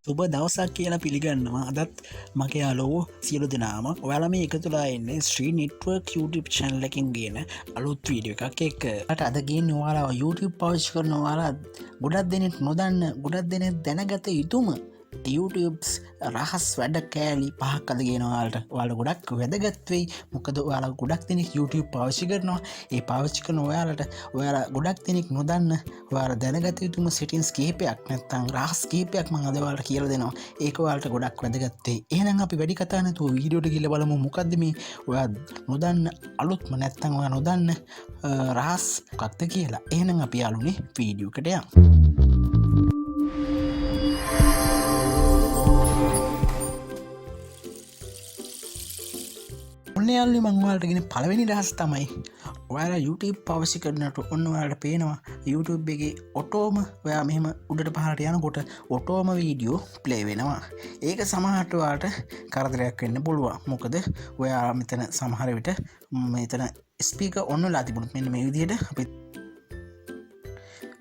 සුබ දවසක් කියලා පිළිගන්නවා අදත් මගේ යාලෝ සියලු දෙනාම ඔයාලා මේ එකතු වෙලා ඉන්නේ ශ්‍රී නෙට්වර්ක් YouTube channel එකකින් ගේන අලුත් වීඩියෝ එකක් එක්ක. අද ගේන්නේ ඔයාලා YouTube පාවිච්චි කරන ඔයාලා ගොඩක් දෙනෙක් නොදන්න ගොඩක් දෙනෙක් දැනගත යුතුම YouTubes රහස් වැඩ කෑලි පහක් අද ගෙනවාලට ඔයාලා ගොඩක් වැදගත් වෙයි. මොකද ඔයාලා ගොඩක් දෙනෙක් YouTube පාවිච්චි කරනවා. ඒ පාවිච්චි කරන ඔයාලට ඔයාලා ගොඩක් දෙනෙක් නොදන්න ඔයාලා දැනගත යුතුම settings කීපයක් නැත්නම් රහස් කීපයක් මම අද ඔයාලට කියලා දෙනවා. ඒක ඔයාලට ගොඩක් වැදගත් වෙයි. එහෙනම් අපි වැඩි කතා නැතුව වීඩියෝට ගිහලා බලමු මොකද්ද මේ ඔයා නොදන්න අලුත්ම නැත්නම් ඔයා නොදන්න රහස් මොකක්ද කියලා. එහෙනම් අපි යාළුනේ වීඩියෝ එකට යමු. ඔන්නයාල්ලි මංවාලටගෙන පළවෙනි රහස් තමයි ඔයාලා YouTube පාවිච්චි කරනට ඔන්න ඔයාලට පේනවා YouTube එකේ ඔටෝම ඔයා මෙහෙම උඩට පහළට යනකොට ඔටෝම වීඩියෝ ප්ලේ වෙනවා. ඒක සමහරට ඔයාලට කරදරයක් වෙන්න පුළුවන්. මොකද ඔයා මෙතන සමහර විට මෙතන ස්පීකර් ඔන් වෙලා තිබුණොත් මෙන්න මේ විදිහට අපි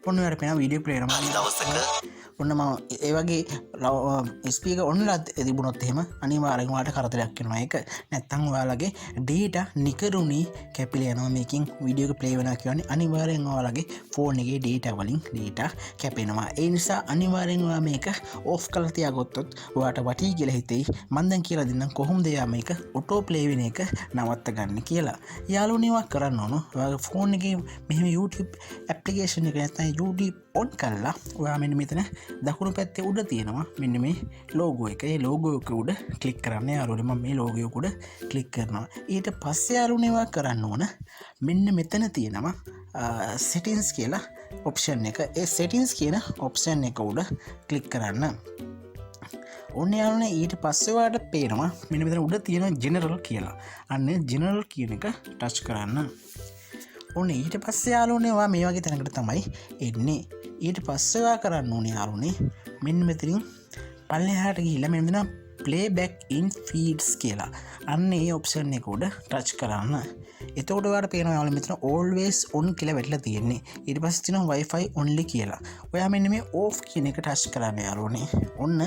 ඔන්න ඔයාලට පේනවා වීඩියෝ ප්ලේ වෙනවා. ඔන්න මම ඒ වගේ ස්පීකර් ඔන්ලා තිබුණොත් එහෙම අනිවාර්යෙන් ඔයාලට කරදරයක් වෙනවා. ඒක නැත්තම් ඔයාලගේ data නිකරුණී කැපිලා යනවා. මේකෙන් වීඩියෝ එක ප්ලේ වෙනවා කියන්නේ අනිවාර්යෙන් ඔයාලගේ ෆෝන් එකේ data වලින් data කැපෙනවා. ඒ නිසා අනිවාර්යෙන් ඔයා මේක ඔෆ් කරලා තියාගත්තොත් ඔයාට වටී කියලා හිතෙයි. මම දැන් කියලා දෙන්නම් කොහොමද යා මේක ඔටෝ ප්ලේ වෙන එක නවත්ත ගන්න කියලා. යාළුවනේ ඔයා කරන්න ඕන ඔයාගේ ෆෝන් එකේ මෙහෙම YouTube application එක නැත්නම් YouTube ඔන් කරලා ඔයා මෙන්න මෙතන දකුණු පැත්තේ උඩ තියෙනවා මෙන්න මේ ලෝගෝ එක. ඒ ලෝගෝ එක උඩ ක්ලික් කරන්න යාළුවනේ. මම මේ ලෝගෝ එක උඩ ක්ලික් කරනවා. ඊට පස්සේ යාළුවනේ ඔයා කරන්න ඕන මෙන්න මෙතන තියෙනවා settings කියලා option එක. ඒ settings කියන option එක උඩ ක්ලික් කරන්න. ඔන්න යාළුවනේ ඊට පස්සේ ඔයාලට පේනවා මෙන්න මෙතන උඩ තියෙන general කියලා. අන්න general කියන එක ටච් කරන්න. ඔන්න ඊට පස්සේ යාළුවනේ ඔයා මේ වගේ තැනකට තමයි එන්නේ. ඊට පස්සේ ඔයා කරන්න ඕනේ යාළුවනේ මෙන්න මෙතනින් පල්ලෙහාට ගිහිල්ලා මෙන්න මෙතන play back in feeds කියලා. අන්න ඒ ඔප්ෂන් එක උඩ ටච් කරන්න. එතකොට ඔයාලට පේනවා යාළුවනේ මෙතන always on කියලා වැටලා තියෙන්නේ. ඊට පස්සේ තියෙනවා wifi only කියලා. ඔයා මෙන්න මේ off කියන එක ටච් කරන්න යාළුවනේ. ඔන්න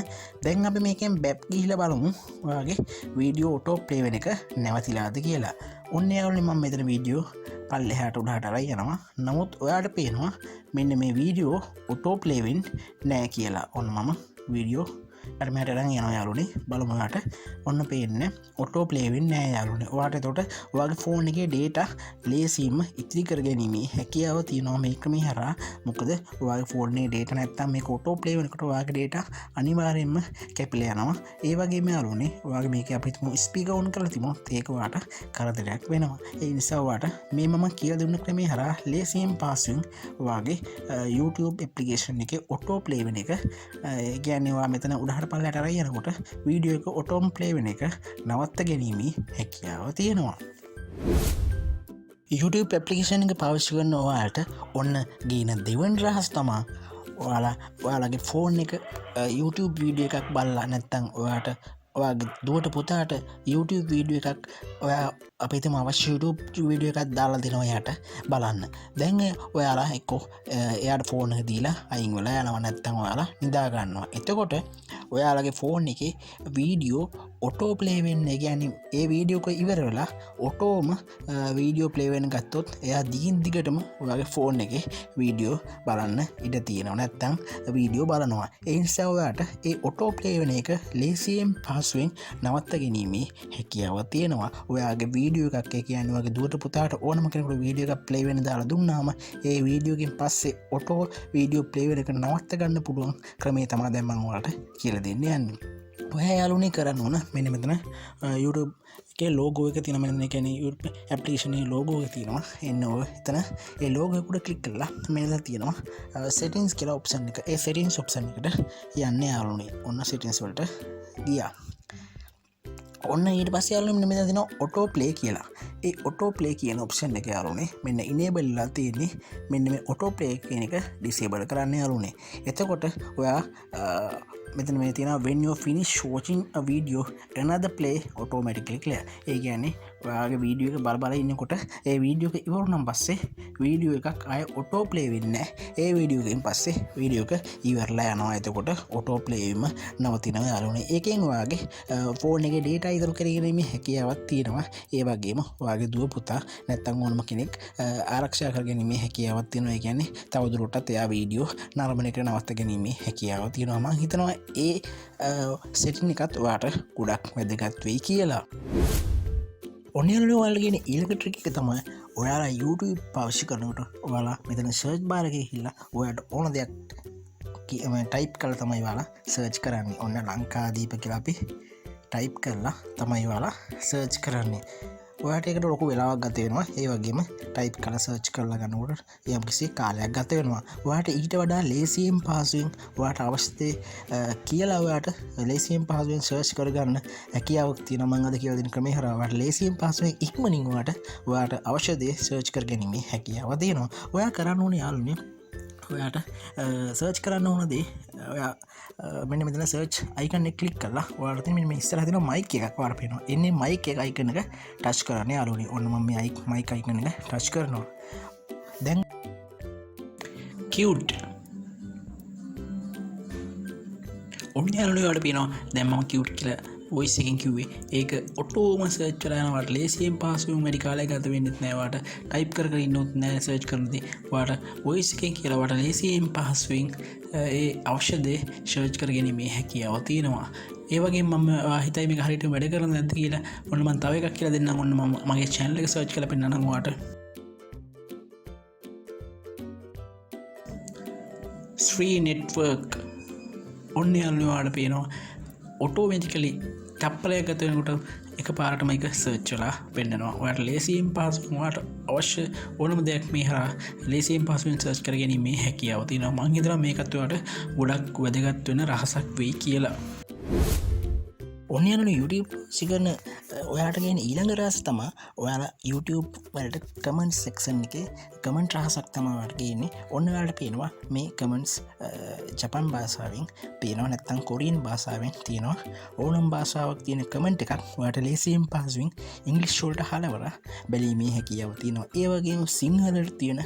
දැන් අපි මේකෙන් back ගිහිල්ලා බලමු ඔයාගේ වීඩියෝ auto play වෙන එක නැවතිලාද කියලා. ඔන්න යාළුවනේ මම මෙතන වීඩියෝ පල්ලෙහාට උඩහට අරයි යනවා. නමුත් ඔයාට පේනවා මෙන්න මේ වීඩියෝ ඔටෝ ප්ලේ වෙන්නේ නැහැ කියලා. ඔන්න මම වීඩියෝ අරමට අරන් යනවා යාළුවනේ. බලමු ඔයාට ඔන්න පේන්නේ ඔටෝ ප්ලේ වෙන්නේ නැහැ යාළුවනේ. ඔයාට එතකොට ඔයාගේ ෆෝන් එකේ data ලේසියෙන්ම ඉතිරි කරගැනීමේ හැකියාව තියෙනවා මේ ක්‍රමය හරහා. මොකද ඔයාගේ ෆෝන් එකේ data නැත්තම් මේක ඔටෝ ප්ලේ වෙනකොට ඔයාගේ data අනිවාර්යයෙන්ම කැපිලා යනවා. ඒ වගේම යාළුවනේ ඔයාගේ මේකේ අපි හිතමු ස්පීකර් ඔන් කරලා තිබුණොත් ඒක ඔයාට කරදරයක් වෙනවා. ඒ නිසා ඔයාට මේ මම කියලා දුන්න ක්‍රමය හරහා ලේසියෙන් පාසුවෙන් ඔයාගේ YouTube application එකේ ඔටෝ ප්ලේ වෙන එක කියන්නේ ඔයා මෙතන උඩහට පල්ලෙහාට අරන් යනකොට වීඩියෝ එක ඔටෝම ප්ලේ වෙන එක නවත්ත ගැනීමේ හැකියාව තියෙනවා. YouTube application එක පාවිච්චි කරන ඔයාලට ඔන්න ගේන දෙවන රහස් තමයි ඔයාලගේ ෆෝන් එක YouTube වීඩියෝ එකක් බලලා නැත්නම් ඔයාට ඔයාගේ දුවට පුතාට YouTube වීඩියෝ එකක් ඔයා අපි හිතමු අවශ්‍ය YouTube වීඩියෝ එකක් දාලා දෙනවා එයාට බලන්න. දැන් ඔයාලා එක්කෝ එයාට ෆෝන් එක දීලා අයින් වෙලා යනවා නැත්නම් ඔයාලා නිදා ගන්නවා. එතකොට ඔයාලගේ ෆෝන් එකේ වීඩියෝ ඔටෝ ප්ලේ වෙන්නේ කියන්නේ ඒ වීඩියෝ එක ඉවර වෙලා ඔටෝම වීඩියෝ ප්ලේ වෙන ගත්තොත් එයා දිගින් දිගටම ඔයාගේ ෆෝන් එකේ වීඩියෝ බලන්න ඉඩ තියෙනවා. නැත්නම් වීඩියෝ බලනවා. ඒ නිසා ඔයාට ඒ ඔටෝ ප්ලේ වෙන එක ලේසියෙන් පාසුවෙන් නවත්ත ගැනීමේ හැකියාව තියෙනවා. ඔයාගේ වීඩියෝ එකක් කියන්නේ ඔයාගේ දුවට පුතාට ඕනම කෙනෙකුට වීඩියෝ එකක් ප්ලේ වෙන දාලා දුන්නාම ඒ වීඩියෝ එකෙන් පස්සේ ඔටෝ වීඩියෝ ප්ලේ වෙන එක නවත්ත ගන්න පුළුවන් ක්‍රමය තමයි දැන් මම ඔයාලට කියලා දෙන්න යන්නේ. ඔයා යාළුවනේ කරන්න ඕන මෙන්න මෙතන YouTube එකේ ලෝගෝ එක තියෙනවා. මෙන්න කියන්නේ YouTube application එකේ ලෝගෝ එක තියෙනවා. එන්න ඔය එතන ඒ ලෝගෝ එක උඩ ක්ලික් කරලා මෙන්න තියෙනවා settings කියලා option එක. ඒ settings option එකට යන්න යාළුවනේ. ඔන්න settings වලට ගියා. ඔන්න ඊට පස්සේ යාළුවනේ මෙන්න තියෙනවා auto play කියලා. ඒ auto play කියන option එක යාළුවනේ මෙන්න enable වෙලා තියෙන්නේ. මෙන්න මේ auto play කියන එක disable කරන්න යාළුවනේ. එතකොට ඔයා මෙතන මේ තියෙනවා when you finish watching a video another play automatically clear. ඒ කියන්නේ ඔයාගේ වීඩියෝ එක බල ඉන්නකොට ඒ වීඩියෝ එක ඉවරුනම් පස්සේ වීඩියෝ එකක් අය ඔටෝ ප්ලේ වෙන්න ඒ වීඩියෝගෙන් පස්සේ වීඩියෝ එක ඉවරලා යනවා එතකොට ඔටෝ ප්ලේවීම නවතිනව යාලුනේ ඒකෙන් ඔයාගේ ෆෝන් එකේ ඩේටා ඉතුරු කිරීමේ හැකියාවක් තියෙනවා ඒ වගේම ඔයාගේ දුව පුතා නැත්තම් ඕනම කෙනෙක් ආරක්ෂා කරගැනීමේ හැකියාවක් තියෙනවා ඒ කියන්නේ තවදුරටත් එයා වීඩියෝ නරඹන එක නවත්ත ගැනීමේ හැකියාවක් තියෙනවා මම හිතනවා ඒ සෙටින් එකත් ඔයාට ගොඩක් වැදගත් වෙයි කියලා ඔන්නයාලට ඔයාලගෙන ඊළඟ ට්‍රික් එක තමයි ඔයාලා YouTube පාවිච්චි කරනකොට ඔයාලා මෙතන සර්ච් බාර් එකේ ගිහිල්ලා ඔයාලට ඕන දෙයක් ටයිප් කරලා තමයි ඔයාලා සර්ච් කරන්නේ ඔන්න ලංකාදීප කියලා අපි ටයිප් කරලා තමයි ඔයාලා සර්ච් කරන්නේ ඔයාට ඒකට ලොකු වෙලාවක් ගත වෙනවා ඒ වගේම ටයිප් කරලා සර්ච් කරලා ගන්නකොට යම්කිසි කාලයක් ගත වෙනවා ඔයාට ඊට වඩා ලේසියෙන් පහසුවෙන් ඔයාට අවශ්‍ය දේ කියලා ඔයාට ලේසියෙන් පහසුවෙන් සර්ච් කරගන්න හැකියාවක් තියෙනවා මම අද කියලා දෙන ක්‍රමය හරහා ඔයාට ලේසියෙන් පහසුවෙන් ඉක්මනින් ඔයාට අවශ්‍ය දේ සර්ච් කරගැනීමේ හැකියාව තියෙනවා ඔයා කරන්න ඕනේ යාළුවනේ ඔයාට සර්ච් කරන්න ඕනදේ ඔයා මෙන්න මෙතන සර්ච් අයිකන් එක ක්ලික් කරලා ඔයාලට මෙන්න මේ ඉස්සරහ තියෙන මයික් එකක් වාර පේනවා එන්නේ මයික් එක අයිකන් එක ටච් කරන්න යාළුවනේ ඔන්න මම මේ මයික් අයිකන් එක ටච් කරනවා දැන් cute ඔන්න යාළුවනේ ඔයාලට පේනවා දැන් මම cute කියලා වොයිස් එකෙන් කිව්වේ ඒක ඔටෝම සර්ච් කරලා යනවාට ලේසියෙන් පහසුවෙන් වැඩි කාලයක් ගත වෙන්නෙත් නෑ වාට ටයිප් කර කර ඉන්නොත් නෑ සර්ච් කරනදී වාට වොයිස් එකෙන් කියලා වාට ලේසියෙන් පහසුවෙන් ඒ අවශ්‍ය දේ සර්ච් කරගැනීමේ හැකියාව තියෙනවා ඒ වගේ මම හිතයි මේක හරියට වැඩ කරන්නේ නැද්ද කියලා ඔන්න මම තව එකක් කියලා දෙන්නම් ඔන්න මම මගේ channel එක සර්ච් කරලා පෙන්නන්නම් ඔයාට free network ඔන්න යාළුවනේ ඔයාලට පේනවා ඔටෝමැටිකලි චප්පලයක් ගත වෙනකොට එක පාරටම එක සර්ච් වෙලා පෙන්නනවා ඔයාට ලේසියෙන් පහසුවෙන් ඔයාට අවශ්‍ය ඕනම දෙයක් මේ හරහා ලේසියෙන් පහසුවෙන් සර්ච් කරගැනීමේ හැකියාව තියෙනවා මම හිතනවා මේකත් ඔයාට ගොඩක් වැදගත් වෙන රහසක් වෙයි කියලා ඔන්න යන YouTube සිගන්න ඔයාට ගෙන ඊළඟ රහස තමා ඔයාලා YouTube වලට කමෙන්ට් සෙක්ෂන් එකේ කමෙන්ට් රහසක් තමයි ඔයාලට ගේන්නේ ඔන්න ඔයාලට පේනවා මේ කමෙන්ට්ස් ජපන් භාෂාවෙන් පේනවා නැත්නම් කොරියන් භාෂාවෙන් තියෙනවා ඕනම භාෂාවක් තියෙන කමෙන්ට් එකක් ඔයාලට ලේසියෙන් පහසුවෙන් ඉංග්‍රීසි වලට හලවලා බැලීමේ හැකියාව තියෙනවා ඒ වගේම සිංහලට තියෙන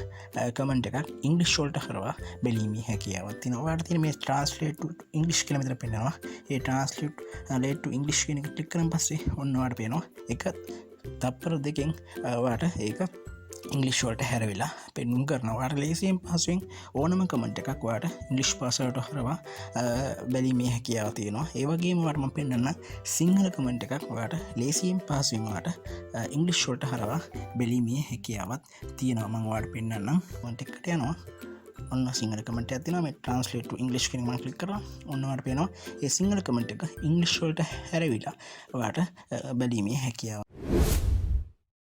කමෙන්ට් එකක් ඉංග්‍රීසි වලට හරවා බැලීමේ හැකියාවක් තියෙනවා ඔයාලට තියෙන මේ translate to english කියලා මෙතන පෙන්නනවා ඒ translate to english කියන එක ක්ලික් කරන් පස්සේ ඔන්න ඔයාලට පේනවා එක තප්පර දෙකෙන් ඔයාලට ඒක ඉංග්‍රීසි වලට හැරවිලා පෙන්වුම් කරනවා ඔයාලට ලේසියෙන් පහසුවෙන් ඕනම කමෙන්ට් එකක් ඔයාලට ඉංග්‍රීසි භාෂාවට හරවා බැලීමේ හැකියාව තියෙනවා ඒ වගේම ඔයාලට මම පෙන්නන්න සිංහල කමෙන්ට් එකක් ඔයාලට ලේසියෙන් පහසුවෙන් ඔයාලට ඉංග්‍රීසි වලට හරවා බැලීමේ හැකියාවක් තියෙනවා මම ඔයාලට පෙන්නන්නම් කමෙන්ට් එකට යනවා ඔන්න සිංහල කමෙන්ට් එකක් තියෙනවා මේ translate to english කියන එක මම ක්ලික් කරා ඔන්න ඔයාලට පේනවා ඒ සිංහල කමෙන්ට් එක ඉංග්‍රීසි වලට හැරවිලා ඔයාලට බැලීමේ හැකියාව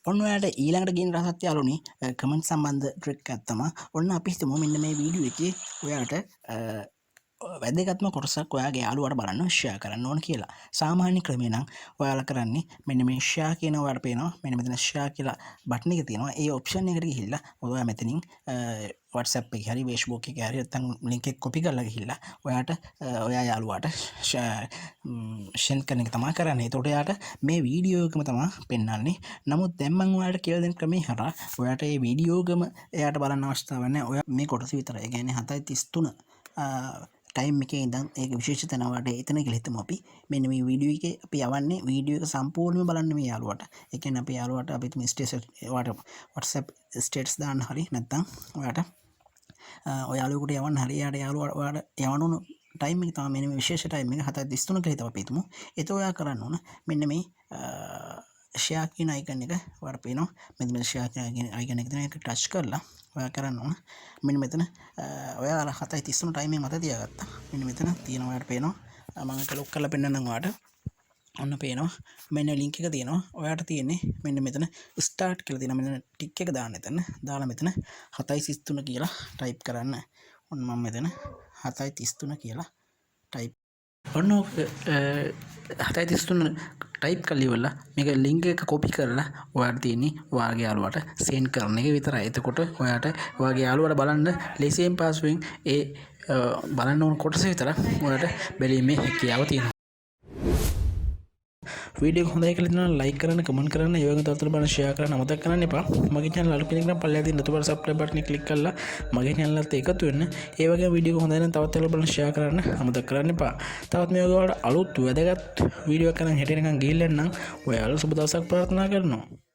ඔන්න ඔයාලට ඊළඟට ගියන රසත් යාළුවනේ කමෙන්ට් සම්බන්ධ ට්‍රික් එකක් තමයි ඔන්න අපි හිතමු මෙන්න මේ වීඩියෝ එකේ ඔයාලට වැදගත්ම කොටසක් ඔයාගේ යාළුවාට බලන්න ෂෙයා කරන්න ඕන කියලා. සාමාන්‍ය ක්‍රමය නම් ඔයාලා කරන්නේ මෙන්න මේ ෂෙයා කියන ඔයාලට පේනවා මෙන්න මෙතන ෂෙයා කියලා බටන් එක තියෙනවා. ඒ ඔප්ෂන් එකට ගිහිල්ලා ඔයා මෙතනින් WhatsApp එකේ හරි Facebook එකේ හරි නැත්නම් link එක copy කරලා ගිහිල්ලා ඔයාට ඔයා යාළුවාට share කරන එක තමයි කරන්නේ. ඒතකොට එයාට මේ වීඩියෝ එකම තමයි පෙන්වන්නේ. නමුත් දැන් මම ඔයාලට කියලා දෙන ක්‍රමේ හරහා ඔයාට මේ වීඩියෝ එකම එයාට බලන්න අවශ්‍යතාවයක් නැහැ. ඔයා මේ කොටස විතරයි. ඒ කියන්නේ 7:33 ටයිම් එකේ ඉඳන් ඒක විශේෂ තැනකට එතන කියලා හිතමු අපි මෙන්න මේ වීඩියෝ එකේ අපි යවන්නේ වීඩියෝ එක සම්පූර්ණයෙන්ම බලන්න මේ යාළුවාට ඒ කියන්නේ අපි යාළුවාට අපි මේ ස්ටේටස් ඔයාට WhatsApp ස්ටේටස් දාන්න හරි නැත්නම් ඔයාට ඔය යාළුවෙකුට යවන්න හරි යාළුවාට ඔයාට යවන්න ඕන ටයිම් එක තමයි මෙන්න මේ විශේෂ ටයිම් එක 7:33 කියලා හිතමු අපි හිතමු ඒත ඔයා කරන්න ඕන මෙන්න මේ ෂෙයා කියන අයිකන් එක ඔයාලට පේනවා මෙන්න මේ ෂෙයා කියන අයිකන් එක දෙන එක ටච් කරලා ඔයා කරන්න ඕන මෙන්න මෙතන ඔයාලා 7:33 ටයිම් එක මත තියාගත්තා මෙන්න මෙතන තියෙන ඔයාලට පේනවා මම ඒක ලොක් කරලා පෙන්නන්නම් ඔයාලට ඔන්න පේනවා මෙන්න ලින්ක් එක තියෙනවා ඔයාලට තියෙන්නේ මෙන්න මෙතන ස්ටාර්ට් කියලා තියෙනවා මෙතන ටික් එක දාන්න එතන දාලා මෙතන 7:33 කියලා ටයිප් කරන්න ඔන්න මම මෙතන 7:33 කියලා ටයිප් ඔන්න 7:33 ටයිප් කරලා ඉවරලා මේක ලින්ක් එක කොපි කරලා ඔයාලට තියෙන්නේ ඔයාගේ යාළුවාට සෙන්ඩ් කරන එක විතරයි. එතකොට ඔයාට ඔයාගේ යාළුවාට බලන්න ලේසියෙන් පහසුවෙන් ඒ බලන්න ඕන කොටස විතර ඔයාලට බැලීමේ හැකියාව තියෙනවා. වීඩියෝ හොඳයි කියලා නම් ලයික් කරන්න කමෙන්ට් කරන්න ඒ වගේම තවදුරටත් බලන්න ෂෙයා කරන්න අමතක කරන්න එපා මගේ channel අලුත් කෙනෙක් නම් පල්ලෙහා තියෙන නතුබර subscribe button එක click කරලා මගේ channel එකට එකතු වෙන්න ඒ වගේම වීඩියෝ හොඳයි නම් තවත් බලන්න ෂෙයා කරන්න අමතක කරන්න එපා තවත් මේ වගේ අලුත් වැදගත් වීඩියෝ එකක් කරන් හෙට නිකන් ගිහිල්ලා නම් ඔයාලා සුබ දවසක් ප්‍රාර්ථනා කරනවා